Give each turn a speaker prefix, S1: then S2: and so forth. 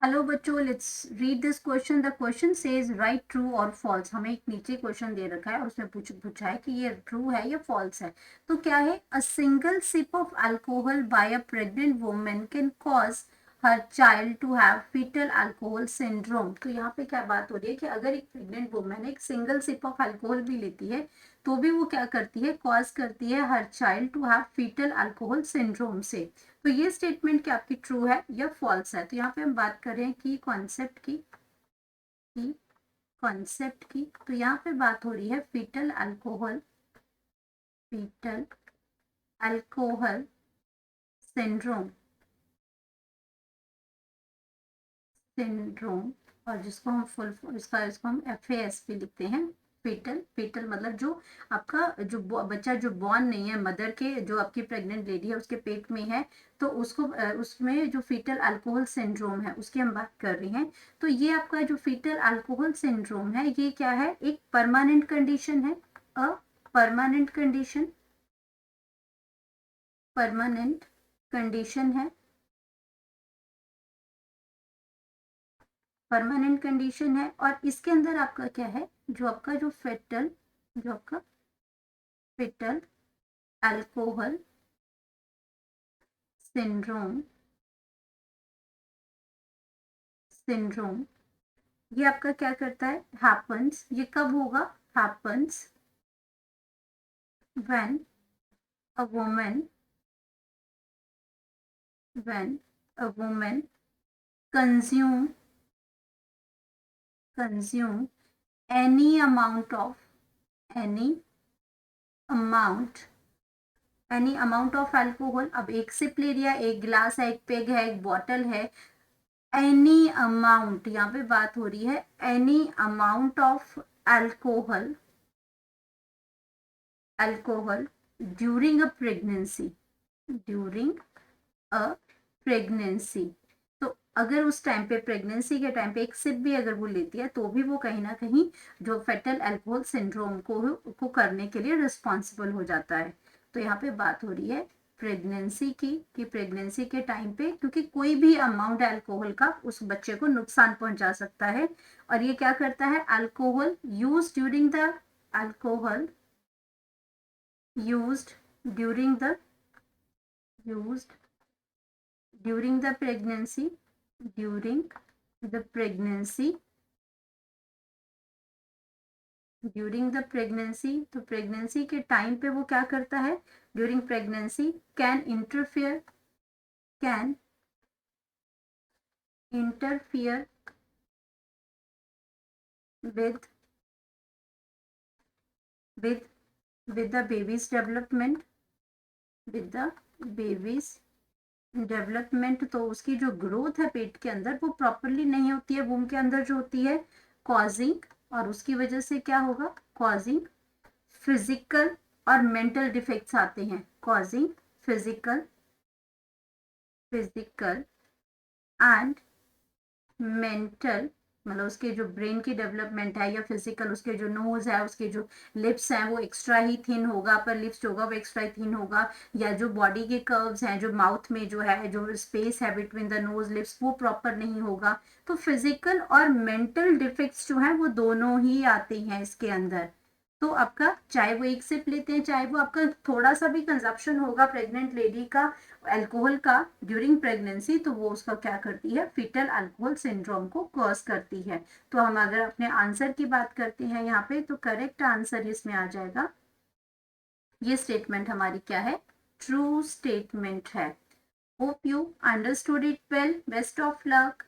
S1: Hello बच्चों, let's read this question. The question says right true और false. हमें एक नीचे क्वेश्चन दे रखा है और उसमें पूछा है कि ये ट्रू है या फॉल्स है। तो क्या है? A single sip of alcohol by a pregnant woman can cause her child to have fetal alcohol syndrome. तो यहाँ पे क्या बात हो रही है कि अगर एक प्रेग्नेंट वुमन एक सिंगल सिप ऑफ अल्कोहल भी लेती है तो भी वो क्या करती है? कॉज करती है her child to have fetal alcohol syndrome से। तो ये स्टेटमेंट क्या आपकी ट्रू है या फॉल्स है? तो यहाँ पे हम बात कर रहे हैं कि कॉन्सेप्ट की। तो यहाँ पे बात हो रही है फीटल अल्कोहल सिंड्रोम। और जिसको हम इसको हम FAS भी लिखते हैं। फीटल मतलब जो आपका बच्चा जो बॉर्न नहीं है, मदर के जो आपकी प्रेग्नेंट लेडी है उसके पेट में है, तो उसको उसमें जो फीटल अल्कोहल सिंड्रोम है उसकी हम बात कर रहे हैं। तो ये आपका जो फीटल अल्कोहल सिंड्रोम है ये क्या है? एक परमानेंट कंडीशन है। अ परमानेंट कंडीशन है। परमानेंट कंडीशन है और इसके अंदर आपका क्या है? जो आपका फेटल अल्कोहल सिंड्रोम ये आपका क्या करता है? हैपन्स। ये कब होगा? Happens when a woman when a woman consume consume any any amount any amount of alcohol. अब एक सिप ले लिया, एक गिलास है, एक पेग है, एक बॉटल है। एनी अमाउंट, यहाँ पे बात हो रही है any amount of alcohol during a pregnancy. तो अगर उस टाइम पे प्रेगनेंसी के टाइम पे एक सिप भी अगर वो लेती है तो भी वो कहीं ना कहीं जो फेटल अल्कोहल सिंड्रोम को करने के लिए रिस्पॉन्सिबल हो जाता है। तो यहाँ पे बात हो रही है प्रेगनेंसी की, कि प्रेगनेंसी के टाइम पे क्योंकि कोई भी अमाउंट अल्कोहल का उस बच्चे को नुकसान पहुंचा सकता है। और ये क्या करता है? Alcohol used during the used during the pregnancy during the pregnancy तो प्रेगनेंसी के टाइम पे वो क्या करता है? During pregnancy can interfere with with with the babies development. तो उसकी जो ग्रोथ है पेट के अंदर वो प्रॉपरली नहीं होती है, वूम के अंदर जो होती है, कॉजिंग। और उसकी वजह से क्या होगा? कॉजिंग फिजिकल और मेंटल डिफेक्ट्स आते हैं। कॉजिंग फिजिकल एंड मेंटल, मतलब उसके जो ब्रेन की डेवलपमेंट है या फिजिकल, उसके जो नोज है, उसके जो लिप्स हैं वो एक्स्ट्रा ही थिन होगा, अपर लिप्स जो होगा वो एक्स्ट्रा ही थिन होगा, या जो बॉडी के कर्व्स हैं, जो माउथ में जो है, जो स्पेस है बिटवीन द नोज लिप्स वो प्रॉपर नहीं होगा। तो फिजिकल और मेंटल डिफेक्ट्स जो है वो दोनों ही आते हैं इसके अंदर। तो आपका चाहे वो एक सिप लेते हैं, चाहे वो आपका थोड़ा सा भी कंजप्शन होगा प्रेग्नेंट लेडी का अल्कोहल का ड्यूरिंग प्रेगनेंसी, तो वो उसका क्या करती है? फीटल अल्कोहल सिंड्रोम को कॉज करती है। तो हम अगर अपने आंसर की बात करते हैं यहाँ पे, तो करेक्ट आंसर इसमें आ जाएगा, ये स्टेटमेंट हमारी क्या है? ट्रू स्टेटमेंट है। Hope you understood it well. Best of luck.